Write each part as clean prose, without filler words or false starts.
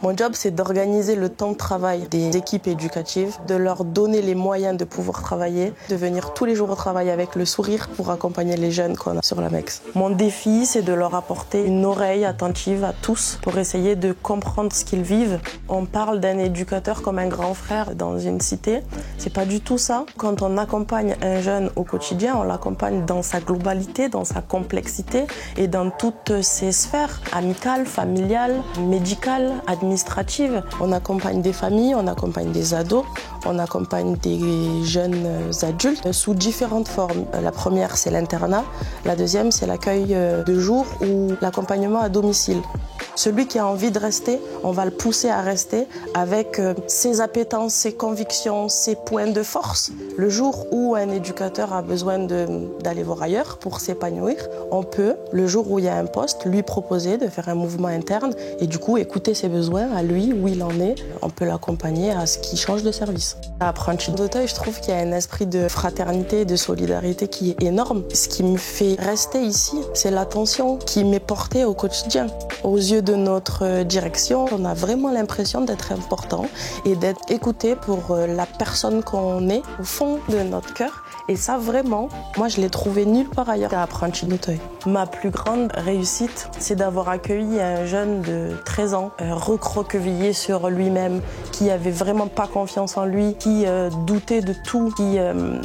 Mon job, c'est d'organiser le temps de travail des équipes éducatives, de leur donner les moyens de pouvoir travailler, de venir tous les jours au travail avec le sourire pour accompagner les jeunes qu'on a sur la MEX. Mon défi, c'est de leur apporter une oreille attentive à tous pour essayer de comprendre ce qu'ils vivent. On parle d'un éducateur comme un grand frère dans une cité. C'est pas du tout ça. Quand on accompagne un jeune au quotidien, on l'accompagne dans sa globalité, dans sa complexité et dans toutes ses sphères, amicales, familiales, médicales, administratives. On accompagne des familles, on accompagne des ados, on accompagne des jeunes adultes sous différentes formes. La première, c'est l'internat. La deuxième, c'est l'accueil de jour ou l'accompagnement à domicile. Celui qui a envie de rester, on va le pousser à rester avec ses appétences, ses convictions, ses points de force. Le jour où un éducateur a besoin d'aller voir ailleurs pour s'épanouir, on peut, le jour où il y a un poste, lui proposer de faire un mouvement interne et du coup écouter ses besoins à lui, où il en est. On peut l'accompagner à ce qu'il change de service. À Apprenti d'Auteuil, je trouve qu'il y a un esprit de fraternité et de solidarité qui est énorme. Ce qui me fait rester ici, c'est l'attention qui m'est portée au quotidien. Aux yeux de notre direction, on a vraiment l'impression d'être important et d'être écouté pour la personne qu'on est au fond de notre cœur. Et ça, vraiment, moi, je l'ai trouvé nulle part ailleurs qu'à Apprenti d'Auteuil. Ma plus grande réussite, c'est d'avoir accueilli un jeune de 13 ans, recroquevillé sur lui-même, qui avait vraiment pas confiance en lui, qui doutait de tout, qui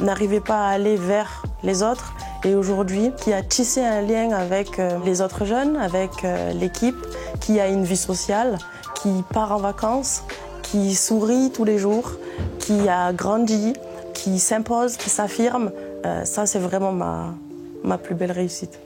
n'arrivait pas à aller vers les autres. Et aujourd'hui, qui a tissé un lien avec les autres jeunes, avec l'équipe, qui a une vie sociale, qui part en vacances, qui sourit tous les jours, qui a grandi, qui s'impose, qui s'affirme. Ça, c'est vraiment ma plus belle réussite.